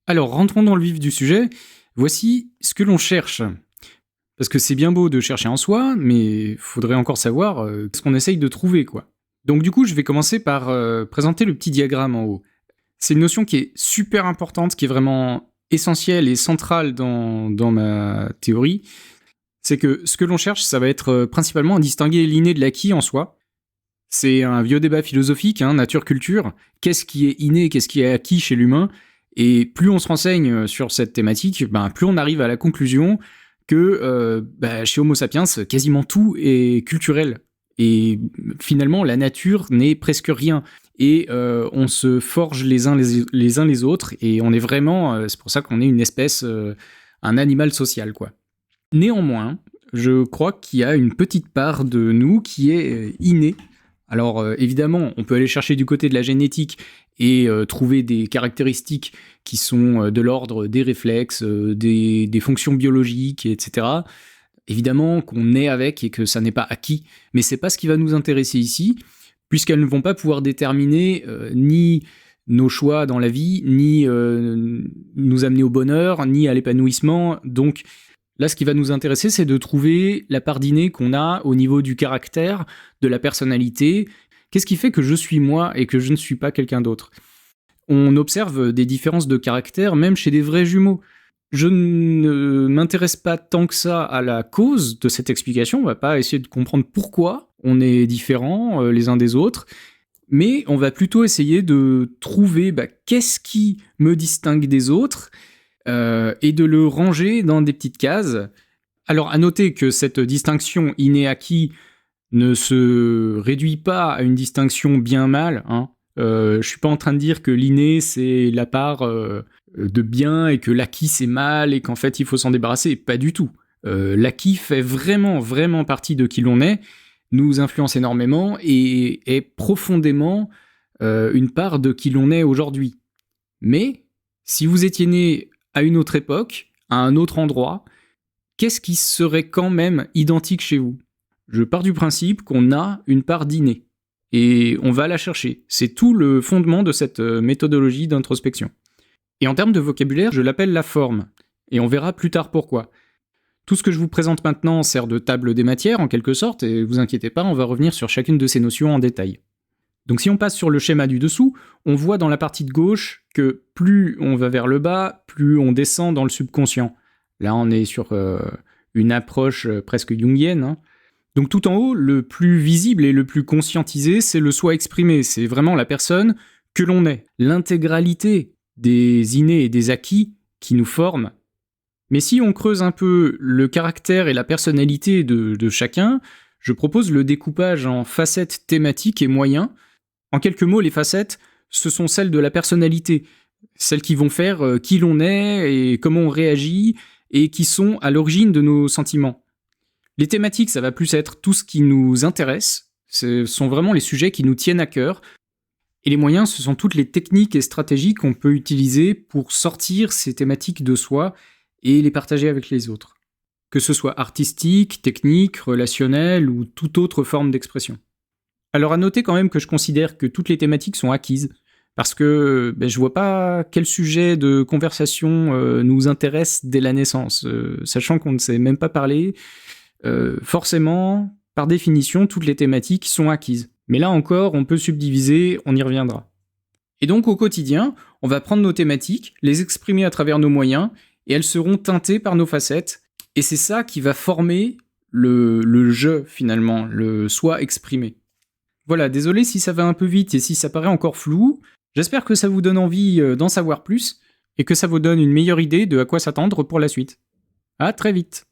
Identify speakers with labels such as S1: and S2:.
S1: Alors, rentrons dans le vif du sujet. Voici ce que l'on cherche. Parce que c'est bien beau de chercher en soi, mais faudrait encore savoir ce qu'on essaye de trouver, quoi. Donc du coup, je vais commencer par présenter le petit diagramme en haut. C'est une notion qui est super importante, qui est vraiment essentielle et centrale dans ma théorie. C'est que ce que l'on cherche, ça va être principalement à distinguer l'inné de l'acquis en soi. C'est un vieux débat philosophique, nature-culture. Qu'est-ce qui est inné, qu'est-ce qui est acquis chez l'humain? Et plus on se renseigne sur cette thématique, plus on arrive à la conclusion que chez Homo sapiens, quasiment tout est culturel. Et finalement, la nature n'est presque rien. Et on se forge les uns les autres, et on est vraiment... c'est pour ça qu'on est une espèce, un animal social, quoi. Néanmoins, je crois qu'il y a une petite part de nous qui est innée. Alors évidemment, on peut aller chercher du côté de la génétique et trouver des caractéristiques qui sont de l'ordre des réflexes, des fonctions biologiques, etc. Évidemment qu'on naît avec et que ça n'est pas acquis, mais c'est pas ce qui va nous intéresser ici, puisqu'elles ne vont pas pouvoir déterminer ni nos choix dans la vie, ni nous amener au bonheur, ni à l'épanouissement. Donc là, ce qui va nous intéresser, c'est de trouver la part d'inné qu'on a au niveau du caractère, de la personnalité. Qu'est-ce qui fait que je suis moi et que je ne suis pas quelqu'un d'autre ? On observe des différences de caractère même chez des vrais jumeaux. Je ne m'intéresse pas tant que ça à la cause de cette explication, on va pas essayer de comprendre pourquoi on est différents les uns des autres, mais on va plutôt essayer de trouver qu'est-ce qui me distingue des autres, et de le ranger dans des petites cases. Alors à noter que cette distinction inné-acquis ne se réduit pas à une distinction bien-mal, je suis pas en train de dire que l'inné c'est la part de bien et que l'acquis c'est mal et qu'en fait il faut s'en débarrasser, pas du tout. L'acquis fait vraiment partie de qui l'on est, nous influence énormément et est profondément une part de qui l'on est aujourd'hui. Mais si vous étiez né à une autre époque, à un autre endroit, qu'est-ce qui serait quand même identique chez vous ? Je pars du principe qu'on a une part d'inné. Et on va la chercher. C'est tout le fondement de cette méthodologie d'introspection. Et en termes de vocabulaire, je l'appelle la forme. Et on verra plus tard pourquoi. Tout ce que je vous présente maintenant sert de table des matières, en quelque sorte, et vous inquiétez pas, on va revenir sur chacune de ces notions en détail. Donc si on passe sur le schéma du dessous, on voit dans la partie de gauche que plus on va vers le bas, plus on descend dans le subconscient. Là, on est sur une approche presque jungienne, Donc tout en haut, le plus visible et le plus conscientisé, c'est le soi exprimé. C'est vraiment la personne que l'on est. L'intégralité des innés et des acquis qui nous forment. Mais si on creuse un peu le caractère et la personnalité de chacun, je propose le découpage en facettes thématiques et moyens. En quelques mots, les facettes, ce sont celles de la personnalité. Celles qui vont faire qui l'on est et comment on réagit et qui sont à l'origine de nos sentiments. Les thématiques, ça va plus être tout ce qui nous intéresse, ce sont vraiment les sujets qui nous tiennent à cœur, et les moyens, ce sont toutes les techniques et stratégies qu'on peut utiliser pour sortir ces thématiques de soi et les partager avec les autres. Que ce soit artistique, technique, relationnel ou toute autre forme d'expression. Alors à noter quand même que je considère que toutes les thématiques sont acquises, parce que je vois pas quel sujet de conversation nous intéresse dès la naissance, sachant qu'on ne sait même pas parler. Forcément, par définition, toutes les thématiques sont acquises. Mais là encore, on peut subdiviser, on y reviendra. Et donc au quotidien, on va prendre nos thématiques, les exprimer à travers nos moyens, et elles seront teintées par nos facettes. Et c'est ça qui va former le je, finalement, le soi exprimé. Voilà, désolé si ça va un peu vite et si ça paraît encore flou. J'espère que ça vous donne envie d'en savoir plus, et que ça vous donne une meilleure idée de à quoi s'attendre pour la suite. À très vite.